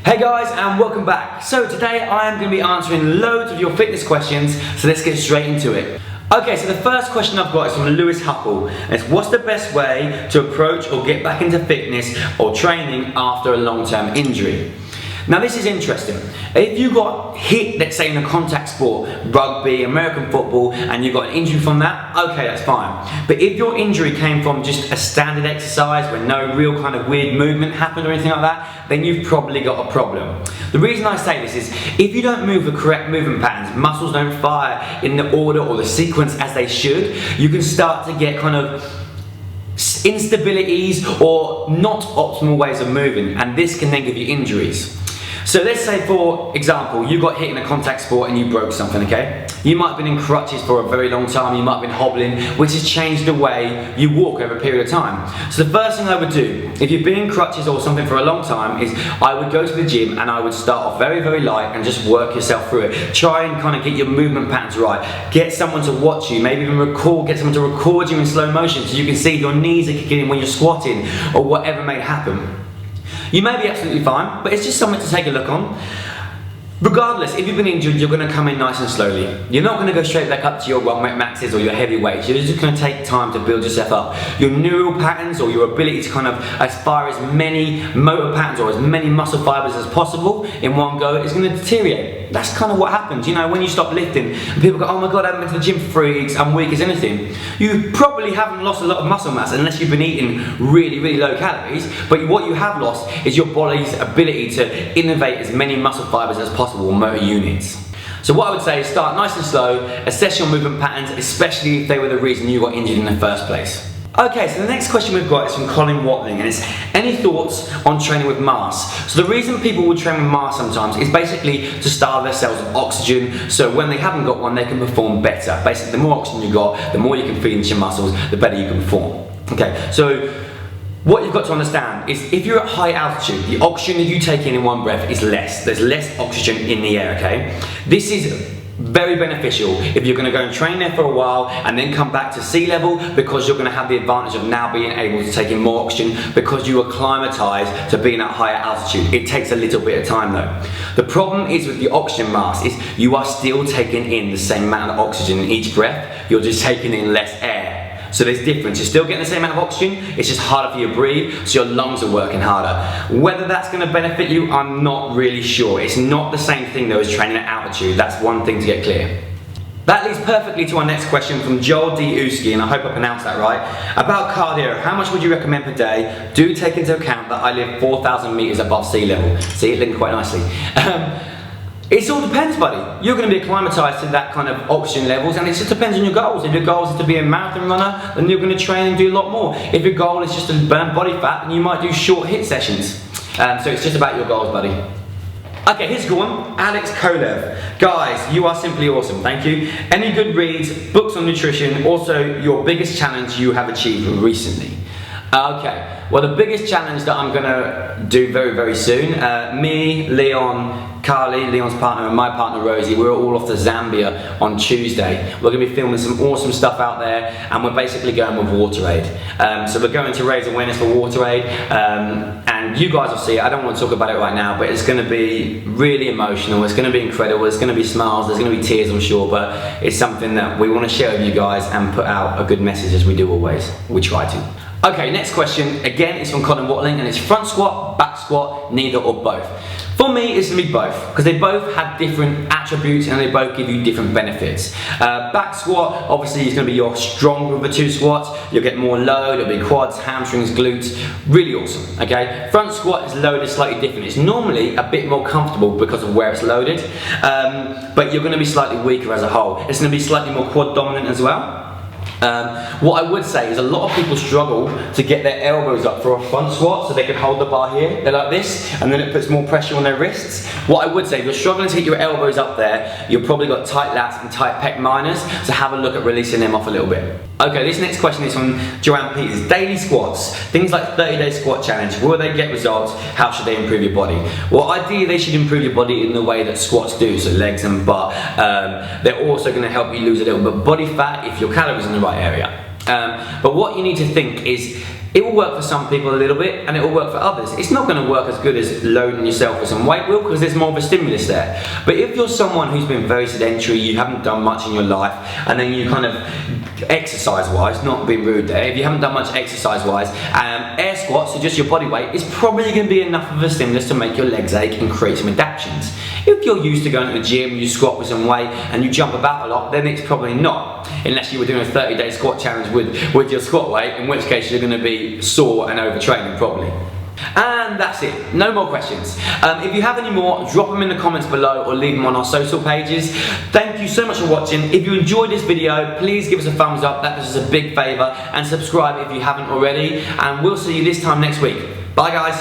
Hey guys, and welcome back. So today I am going to be answering loads of your fitness questions, so let's get straight into it. Okay, so the first question I've got is from Lewis Huckle, and it's what's the best way to approach or get back into fitness or training after a long-term injury? Now this is interesting. If you got hit, let's say in a contact sport, rugby, American football, and you got an injury from that, okay, that's fine. But if your injury came from just a standard exercise where no real kind of weird movement happened or anything like that, then you've probably got a problem. The reason I say this is, if you don't move the correct movement patterns, muscles don't fire in the order or the sequence as they should, you can start to get kind of instabilities or not optimal ways of moving, and this can then give you injuries. So let's say, for example, you got hit in a contact sport and you broke something, okay? You might have been in crutches for a very long time, you might have been hobbling, which has changed the way you walk over a period of time. So the first thing I would do, if you've been in crutches or something for a long time, is I would go to the gym and I would start off very, very light and just work yourself through it. Try and kind of get your movement patterns right. Get someone to watch you, maybe even get someone to record you in slow motion so you can see your knees are kicking in when you're squatting or whatever may happen. You may be absolutely fine, but it's just something to take a look on. Regardless, if you've been injured, you're going to come in nice and slowly. You're not going to go straight back up to your 1 rep maxes or your heavy weights. You're just going to take time to build yourself up. Your neural patterns or your ability to kind of aspire as many motor patterns or as many muscle fibers as possible in one go is going to deteriorate. That's kind of what happens. You know, when you stop lifting and people go, oh my god, I haven't been to the gym for 3 weeks, I'm weak as anything. You probably haven't lost a lot of muscle mass unless you've been eating really, really low calories, but what you have lost is your body's ability to innovate as many muscle fibers as possible, motor units. So what I would say is start nice and slow, assess your movement patterns, especially if they were the reason you got injured in the first place. Okay, so the next question we've got is from Colin Watling, and it's any thoughts on training with masks? So the reason people will train with masks sometimes is basically to starve their cells of oxygen, so when they haven't got one they can perform better. Basically, the more oxygen you got, the more you can feed into your muscles, the better you can perform. Okay, so what you've got to understand is if you're at high altitude, the oxygen that you take in one breath is less. There's less oxygen in the air, okay? This is very beneficial if you're going to go and train there for a while and then come back to sea level, because you're going to have the advantage of now being able to take in more oxygen because you acclimatized to being at higher altitude. It takes a little bit of time though. The problem is with the oxygen mask is you are still taking in the same amount of oxygen in each breath, you're just taking in less air. So there's difference. You're still getting the same amount of oxygen, it's just harder for you to breathe, so your lungs are working harder. Whether that's going to benefit you, I'm not really sure. It's not the same thing though as training at altitude. That's one thing to get clear. That leads perfectly to our next question from Joel D. Uski, and I hope I pronounced that right. About cardio, how much would you recommend per day? Do take into account that I live 4,000 meters above sea level. See, it linked quite nicely. It all depends, buddy. You're going to be acclimatized to that kind of oxygen levels, and it just depends on your goals. If your goal is to be a marathon runner, then you're going to train and do a lot more. If your goal is just to burn body fat, then you might do short hit sessions. So it's just about your goals, buddy. Okay, here's a good one. Alex Kolev. Guys, you are simply awesome. Thank you. Any good reads, books on nutrition, also your biggest challenge you have achieved recently? Okay, well the biggest challenge that I'm going to do very, very soon, me, Leon, Carly, Leon's partner, and my partner Rosie, we're all off to Zambia on Tuesday. We're going to be filming some awesome stuff out there, and we're basically going with WaterAid. So we're going to raise awareness for WaterAid, and you guys will see it. I don't want to talk about it right now, but it's going to be really emotional, it's going to be incredible, there's going to be smiles, there's going to be tears I'm sure, but it's something that we want to share with you guys and put out a good message as we do always. We try to. Okay, next question, again, is from Colin Watling, and it's front squat, back squat, neither or both. For me, it's going to be both, because they both have different attributes and they both give you different benefits. Back squat, obviously, is going to be your stronger of the two squats. You'll get more load, it'll be quads, hamstrings, glutes, really awesome, okay? Front squat is loaded slightly different. It's normally a bit more comfortable because of where it's loaded, but you're going to be slightly weaker as a whole. It's going to be slightly more quad dominant as well. What I would say is a lot of people struggle to get their elbows up for a front squat so they can hold the bar here. They're like this, and then it puts more pressure on their wrists. What I would say, if you're struggling to get your elbows up there, you've probably got tight lats and tight pec minors, so have a look at releasing them off a little bit. Okay, this next question is from Joanne Peters. Daily squats, things like 30-day squat challenge, will they get results? How should they improve your body? Well, ideally they should improve your body in the way that squats do, so legs and butt. They're also going to help you lose a little bit of body fat if your calories in the right area. But what you need to think is, it will work for some people a little bit and it will work for others. It's not going to work as good as loading yourself with some weight wheel because there's more of a stimulus there. But if you're someone who's been very sedentary, you haven't done much in your life, and then you kind of exercise-wise, not being rude there, if you haven't done much exercise-wise, air squats, so just your body weight, is probably going to be enough of a stimulus to make your legs ache and create some adaptations. If you're used to going to the gym, you squat with some weight and you jump about a lot, then it's probably not. Unless you were doing a 30-day squat challenge with your squat weight, in which case you're going to be sore and overtraining probably. And that's it, no more questions. If you have any more, drop them in the comments below or leave them on our social pages. Thank you so much for watching. If you enjoyed this video, please give us a thumbs up, that does us a big favour, and subscribe if you haven't already, and we'll see you this time next week. Bye guys.